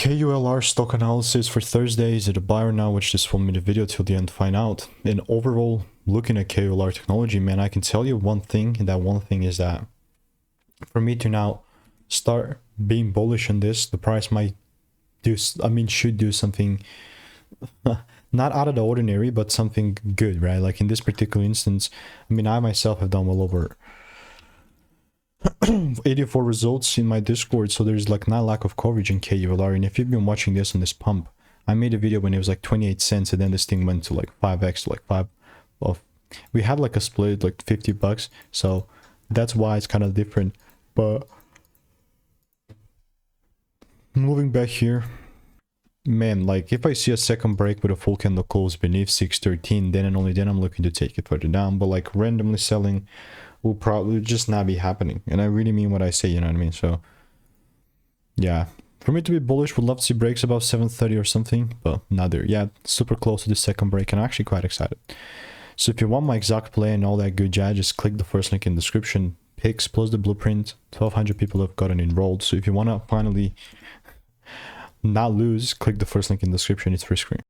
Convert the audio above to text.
KULR stock analysis for Thursday. Is it a buy or now? Watch this 1 minute video till the end to find out. And overall, looking at KULR Technology, man, I can tell you one thing, and that one thing is that for me to now start being bullish on this, the price might do, should do something not out of the ordinary, but something good, right? Like in this particular instance, I myself have done well over 84 results in my Discord, so there's like not lack of coverage in KULR. And if you've been watching this on this pump, I made a video when it was like 28 cents, and then this thing went to like 5x, like 5 of, we had like a split like 50 bucks, so that's why it's kind of different. But moving back here, man, like if I see a second break with a full candle close beneath 613, then and only then I'm looking to take it further down. But like randomly selling will probably just not be happening, and I really mean what I say, you know what I mean? So yeah, for me to be bullish, would love to see breaks above 730 or something, but not there. Yeah, super close to the second break, and I'm actually quite excited. So if you want my exact play and all that good jazz, just click the first link in the description. Picks plus the blueprint. 1,200 people have gotten enrolled, so if you want to finally not lose, click the first link in the description. It's free screen.